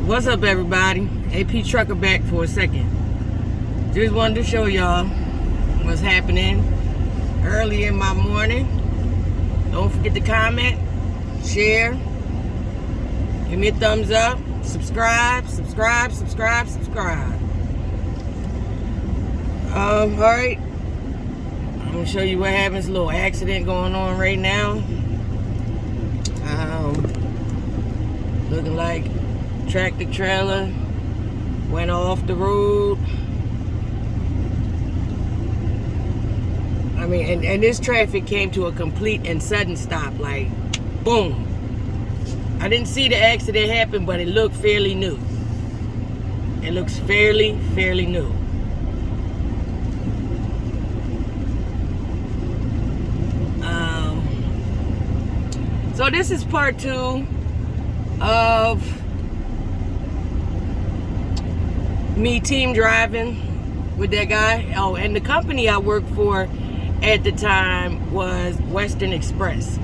What's up, everybody? AP Trucker back for a second. Just wanted to show y'all what's happening early in my morning. Don't forget to comment, share, give me a thumbs up, subscribe. Alright, I'm gonna show you what happens. A little accident going on right now. Looking like tractor trailer went off the road. I mean, and this traffic came to a complete and sudden stop, like boom. I didn't see the accident happen, but it looked fairly new. It looks fairly new. So this is part 2 of me team driving with that guy. Oh, and the company I worked for at the time was Western Express.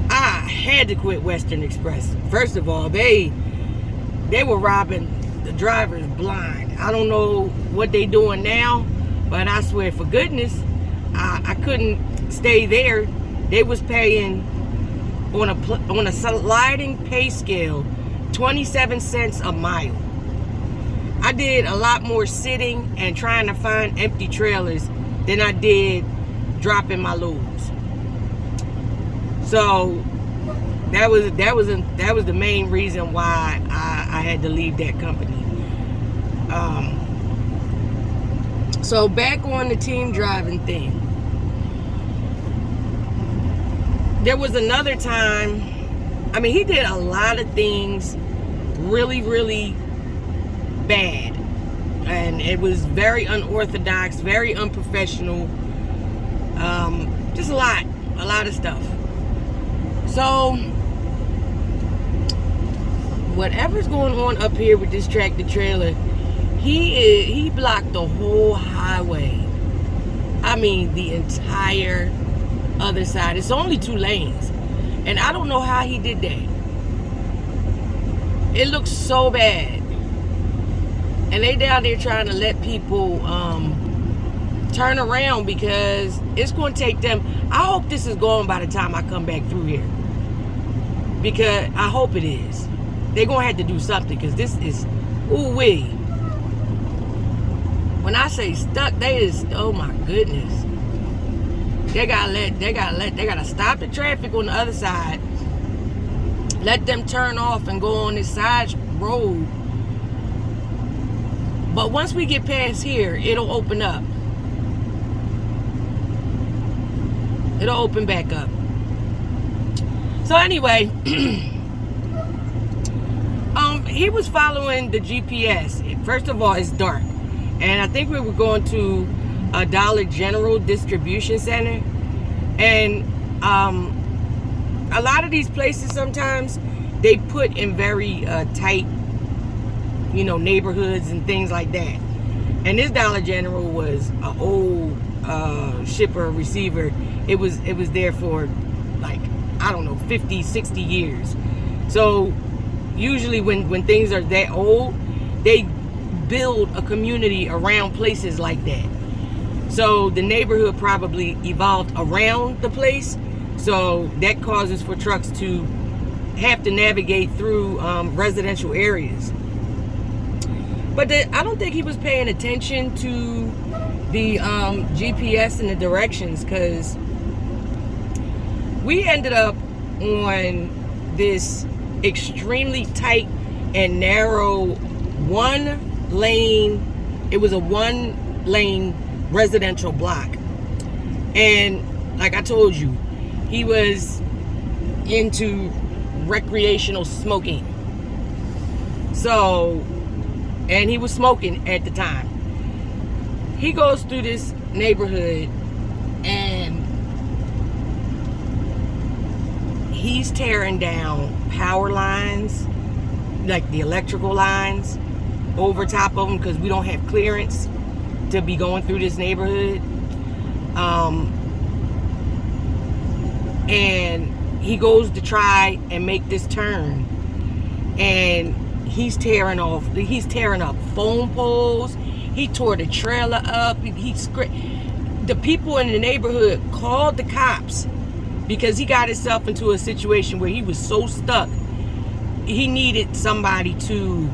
I had to quit Western Express. First of all, they were robbing the drivers blind. I don't know what they doing now, but I swear for goodness, I couldn't stay there. They was paying on a sliding pay scale 27 cents a mile. I did a lot more sitting and trying to find empty trailers than I did dropping my loads. So that was the main reason why I had to leave that company. So back on the team driving thing. There was another time, I mean, he did a lot of things really bad. And it was very unorthodox, very unprofessional. Just a lot of stuff. So, whatever's going on up here with this tractor trailer, he blocked the whole highway. I mean, the entire other side. It's only 2 lanes, and I don't know how he did that. It looks so bad, and they down there trying to let people turn around because it's going to take them. I hope this is gone by the time I come back through here, because I hope it is. They're going to have to do something, because this is ooh-wee. When I say stuck, oh my goodness. They gotta stop the traffic on the other side. Let them turn off and go on this side road. But once we get past here, it'll open up. It'll open back up. So anyway, he was following the GPS. First of all, it's dark. And I think we were going to a Dollar General distribution center, and a lot of these places sometimes they put in very tight, neighborhoods and things like that. And this Dollar General was an old shipper receiver. It was there for like, I don't know, 50, 60 years. So usually when things are that old, they build a community around places like that. So the neighborhood probably evolved around the place. So that causes for trucks to have to navigate through residential areas. But I don't think he was paying attention to the GPS and the directions, because we ended up on this extremely tight and narrow 1-lane. It was a 1-lane residential block, and like I told you, he was into recreational smoking. So, and he was smoking at the time. He goes through this neighborhood and he's tearing down power lines, like the electrical lines, over top of them, because we don't have clearance to be going through this neighborhood. And he goes to try and make this turn, and he's tearing up phone poles. He tore the trailer up. The people in the neighborhood called the cops because he got himself into a situation where he was so stuck. He needed somebody to,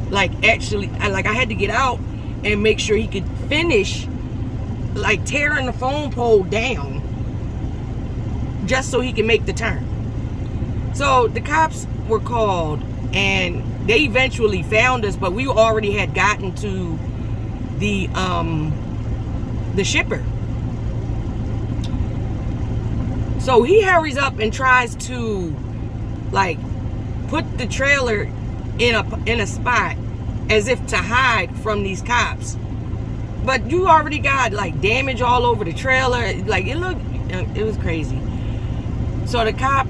like, actually, like, I had to get out and make sure he could finish, like, tearing the phone pole down just so he can make the turn. So the cops were called, and they eventually found us, but we already had gotten to the shipper. So he hurries up and tries to, like, put the trailer in a spot as if to hide from these cops. But you already got, like, damage all over the trailer. Like, it was crazy. So the cop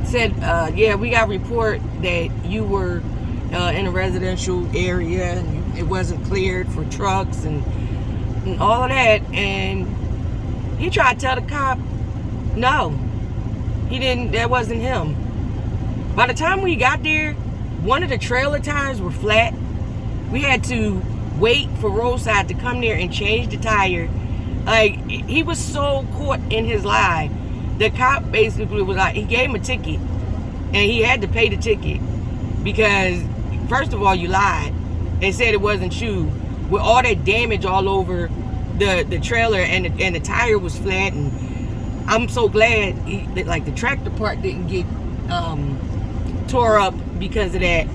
said, yeah, we got a report that you were in a residential area and it wasn't cleared for trucks and all of that. And he tried to tell the cop, no, he didn't, that wasn't him. By the time we got there, one of the trailer tires were flat. We had to wait for Roadside to come there and change the tire. Like, he was so caught in his lie. The cop basically was like, he gave him a ticket, and he had to pay the ticket because, first of all, you lied. They said it wasn't you. With all that damage all over the trailer, and the tire was flat, and I'm so glad that, like, the tractor part didn't get tore up because of that.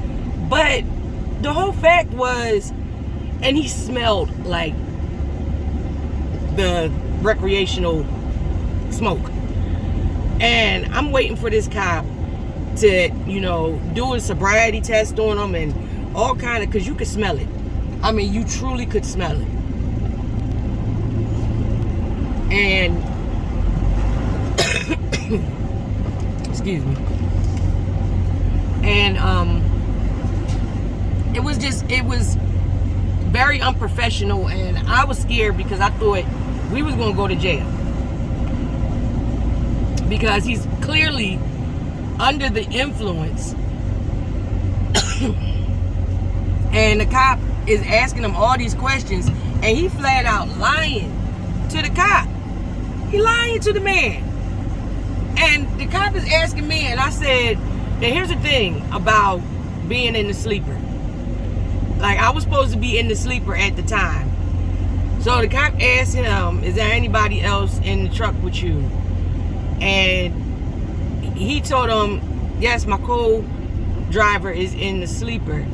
But the whole fact was, and he smelled like the recreational smoke. And I'm waiting for this cop to, you know, do a sobriety test on him and all kind of, because you could smell it. I mean, you truly could smell it. And excuse me. And it was very unprofessional, and I was scared because I thought we was gonna go to jail because he's clearly under the influence. And the cop is asking him all these questions, and he flat out lying to the cop. He lying to the man. And the cop is asking me, and I said, now here's the thing about being in the sleeper. Like, I was supposed to be in the sleeper at the time. So the cop asked him, is there anybody else in the truck with you? And he told him, yes, my co-driver is in the sleeper.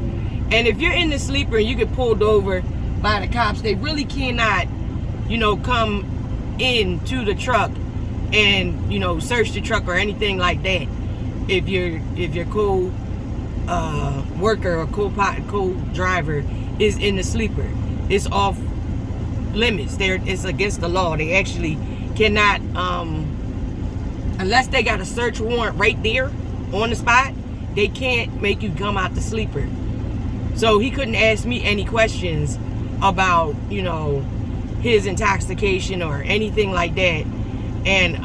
And if you're in the sleeper and you get pulled over by the cops, they really cannot, you know, come into the truck and, you know, search the truck or anything like that. If your co-worker or co-driver is in the sleeper, it's off limits. It's against the law. They actually cannot, unless they got a search warrant right there on the spot, they can't make you come out the sleeper. So he couldn't ask me any questions about, you know, his intoxication or anything like that. And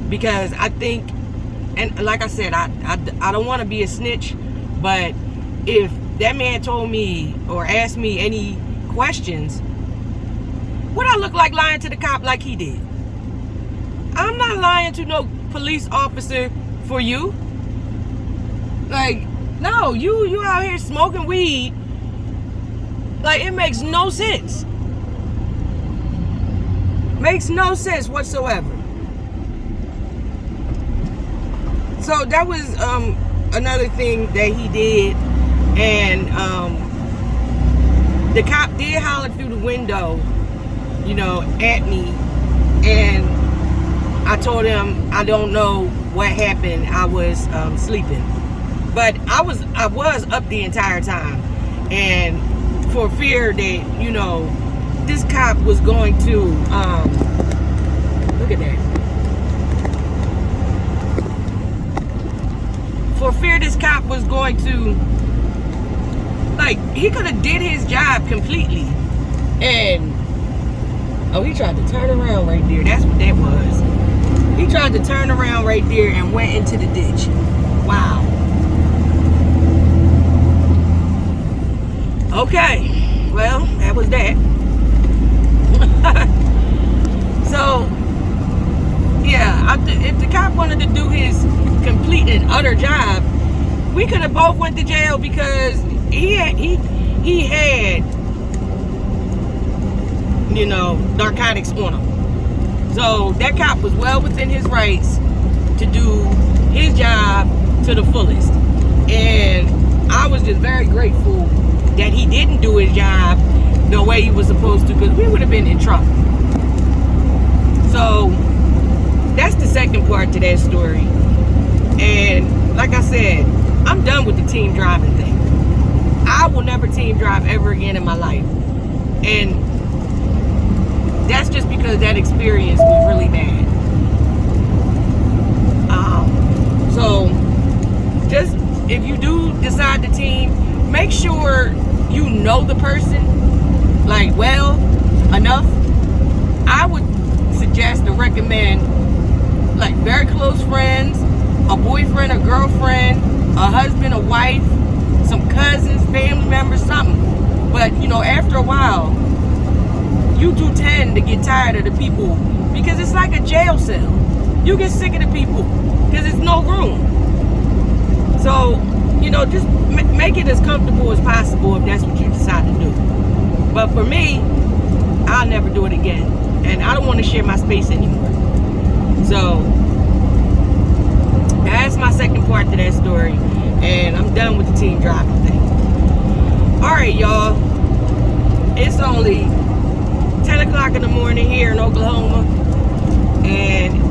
because I think, and like I said, I don't want to be a snitch, but if that man told me or asked me any questions, would I look like lying to the cop like he did? I'm not lying to no police officer for you. Like, no, you out here smoking weed. Like, it makes no sense. Makes no sense whatsoever. So that was another thing that he did. And the cop did holler through the window, you know, at me. And I told him I don't know what happened. I was sleeping. But I was up the entire time. And for fear that, you know, this cop was going to, look at that. For fear this cop was going to, like, he could have did his job completely and Oh, he tried to turn around right there. That's what that was. He tried to turn around right there and went into the ditch. Wow. Okay. Well, that was that. So, yeah, if the cop wanted to do his complete and utter job, we could have both went to jail because he had, you know, narcotics on him. So that cop was well within his rights to do his job to the fullest. And I was just very grateful that he didn't do his job the way he was supposed to, because we would have been in trouble. So that's the second part to that story. And like I said, I'm done with the team driving thing. I will never team drive ever again in my life. And that's just because that experience was really bad. So just if you do decide to team, make sure you know the person like well enough. I would suggest to recommend like very close friends, a boyfriend, a girlfriend, a husband, a wife, some cousins, family members, something. But you know, after a while, you do tend to get tired of the people because it's like a jail cell. You get sick of the people because there's no room. So, you know, just make it as comfortable as possible if that's what you decide to do. But for me, I'll never do it again. And I don't want to share my space anymore. So, that's my second part to that story. And I'm done with the team driving thing. Alright, y'all. It's only 10 o'clock in the morning here in Oklahoma. And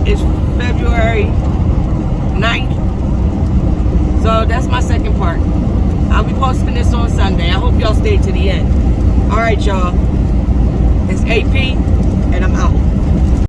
it's February 9th. So that's my second part. I'll be posting this on Sunday. I hope y'all stay to the end. Alright, y'all. It's AP, and I'm out.